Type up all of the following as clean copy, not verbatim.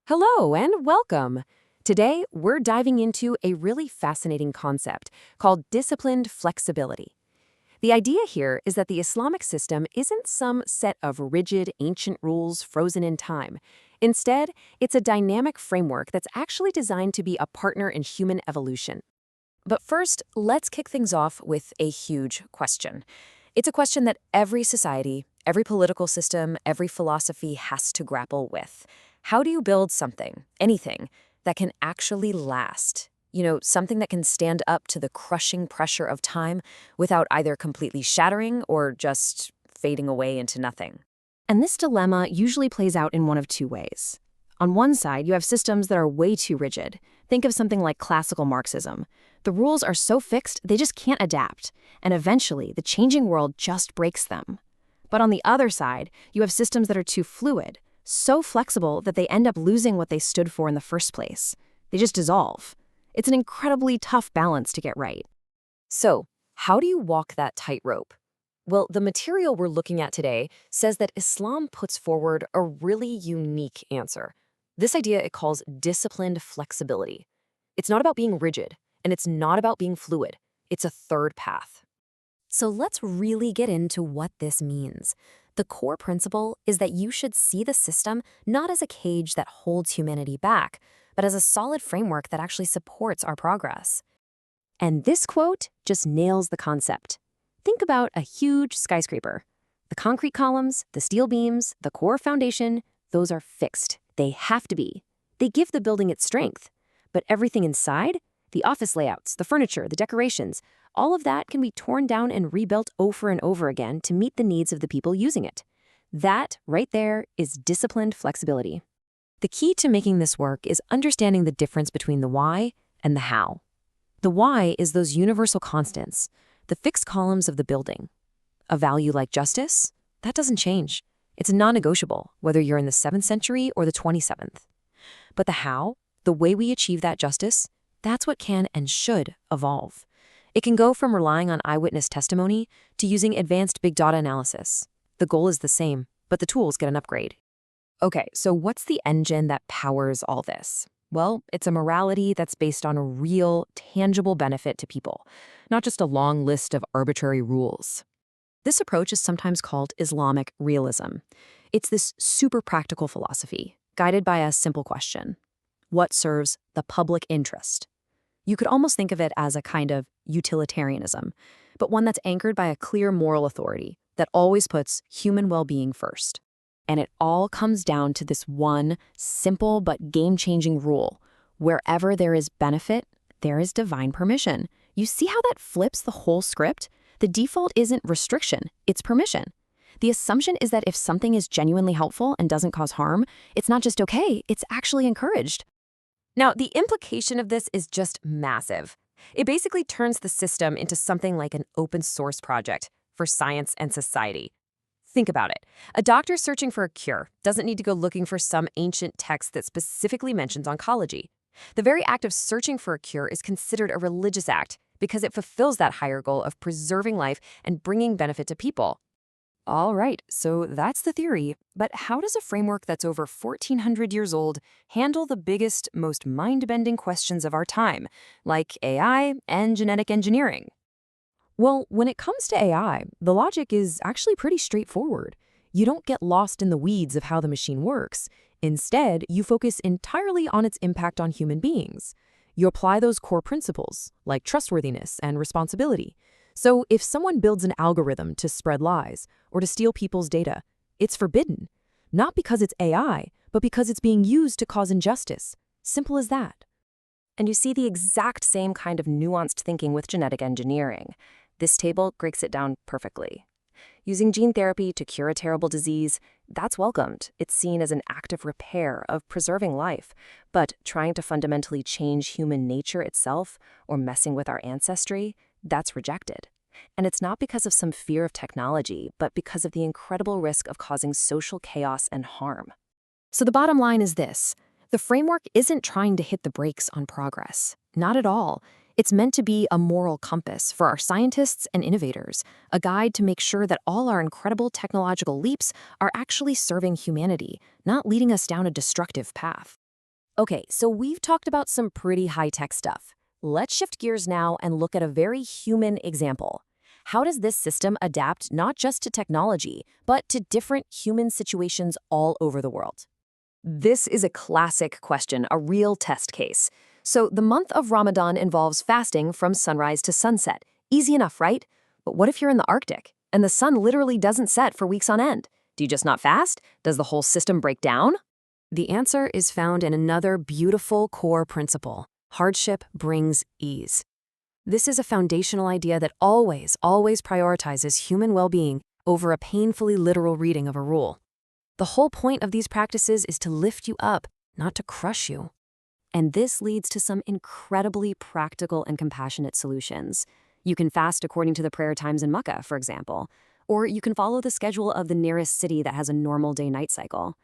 Hello and welcome. Today, we're diving into a really fascinating concept called disciplined flexibility. The idea here is that the Islamic system isn't some set of rigid, ancient rules frozen in time. Instead, it's a dynamic framework that's actually designed to be a partner in human evolution. But first, let's kick things off with a huge question. It's a question that every society, every political system, every philosophy has to grapple with. How do you build something, anything, that can actually last? Something that can stand up to the crushing pressure of time without either completely shattering or just fading away into nothing. And this dilemma usually plays out in one of two ways. On one side, you have systems that are way too rigid. Think of something like classical Marxism. The rules are so fixed, they just can't adapt, and eventually, the changing world just breaks them. But on the other side, you have systems that are too fluid, so flexible that they end up losing what they stood for in the first place. They just dissolve. It's an incredibly tough balance to get right. So, how do you walk that tightrope? Well, the material we're looking at today says that Islam puts forward a really unique answer. This idea it calls disciplined flexibility. It's not about being rigid, and it's not about being fluid. It's a third path. So let's really get into what this means. The core principle is that you should see the system not as a cage that holds humanity back, but as a solid framework that actually supports our progress. And this quote just nails the concept. Think about a huge skyscraper. The concrete columns, the steel beams, the core foundation, those are fixed. They have to be. They give the building its strength. But everything inside, the office layouts, the furniture, the decorations, all of that can be torn down and rebuilt over and over again to meet the needs of the people using it. That, right there, is disciplined flexibility. The key to making this work is understanding the difference between the why and the how. The why is those universal constants, the fixed columns of the building. A value like justice, that doesn't change. It's non-negotiable, whether you're in the 7th century or the 27th. But the how, the way we achieve that justice, that's what can and should evolve. It can go from relying on eyewitness testimony to using advanced big data analysis. The goal is the same, but the tools get an upgrade. Okay, so what's the engine that powers all this? Well, it's a morality that's based on a real, tangible benefit to people, not just a long list of arbitrary rules. This approach is sometimes called Islamic realism. It's this super practical philosophy, guided by a simple question. What serves the public interest? You could almost think of it as a kind of utilitarianism, but one that's anchored by a clear moral authority that always puts human well-being first. And it all comes down to this one simple but game-changing rule. Wherever there is benefit, there is divine permission. You see how that flips the whole script? The default isn't restriction, it's permission. The assumption is that if something is genuinely helpful and doesn't cause harm, it's not just okay, it's actually encouraged. Now, the implication of this is just massive. It basically turns the system into something like an open source project for science and society. Think about it. A doctor searching for a cure doesn't need to go looking for some ancient text that specifically mentions oncology. The very act of searching for a cure is considered a religious act because it fulfills that higher goal of preserving life and bringing benefit to people. All right, so that's the theory, but how does a framework that's over 1,400 years old handle the biggest, most mind-bending questions of our time, like AI and genetic engineering? Well, when it comes to AI, the logic is actually pretty straightforward. You don't get lost in the weeds of how the machine works. Instead, you focus entirely on its impact on human beings. You apply those core principles, like trustworthiness and responsibility. So if someone builds an algorithm to spread lies or to steal people's data, it's forbidden. Not because it's AI, but because it's being used to cause injustice. Simple as that. And you see the exact same kind of nuanced thinking with genetic engineering. This table breaks it down perfectly. Using gene therapy to cure a terrible disease, that's welcomed. It's seen as an act of repair, of preserving life. But trying to fundamentally change human nature itself or messing with our ancestry, that's rejected. And it's not because of some fear of technology, but because of the incredible risk of causing social chaos and harm. So the bottom line is this. The framework isn't trying to hit the brakes on progress. Not at all. It's meant to be a moral compass for our scientists and innovators, a guide to make sure that all our incredible technological leaps are actually serving humanity, not leading us down a destructive path. Okay, so we've talked about some pretty high-tech stuff. Let's shift gears now and look at a very human example. How does this system adapt not just to technology, but to different human situations all over the world? This is a classic question, a real test case. So the month of Ramadan involves fasting from sunrise to sunset. Easy enough, right? But what if you're in the Arctic and the sun literally doesn't set for weeks on end? Do you just not fast? Does the whole system break down? The answer is found in another beautiful core principle. Hardship brings ease. This is a foundational idea that always prioritizes human well-being over a painfully literal reading of a rule. The whole point of these practices is to lift you up, not to crush you. And this leads to some incredibly practical and compassionate solutions. You can fast according to the prayer times in Mecca, for example, or you can follow the schedule of the nearest city that has a normal day-night cycle.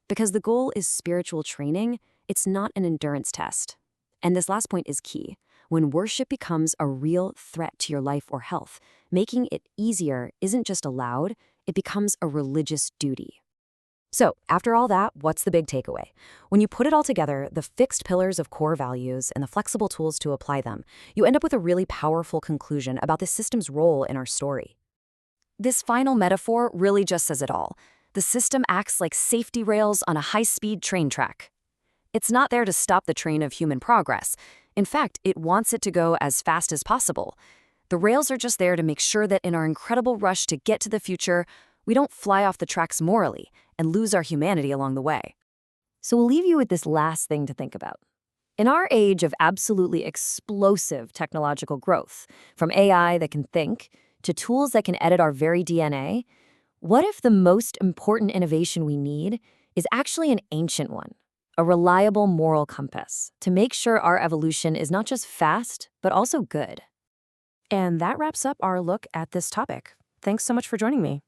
Because the goal is spiritual training, it's not an endurance test. And this last point is key. When worship becomes a real threat to your life or health, making it easier isn't just allowed, it becomes a religious duty. So, after all that, what's the big takeaway? When you put it all together, the fixed pillars of core values and the flexible tools to apply them, you end up with a really powerful conclusion about the system's role in our story. This final metaphor really just says it all. The system acts like safety rails on a high-speed train track. It's not there to stop the train of human progress. In fact, it wants it to go as fast as possible. The rails are just there to make sure that in our incredible rush to get to the future, we don't fly off the tracks morally and lose our humanity along the way. So we'll leave you with this last thing to think about. In our age of absolutely explosive technological growth, from AI that can think to tools that can edit our very DNA, what if the most important innovation we need is actually an ancient one, a reliable moral compass to make sure our evolution is not just fast, but also good? And that wraps up our look at this topic. Thanks so much for joining me.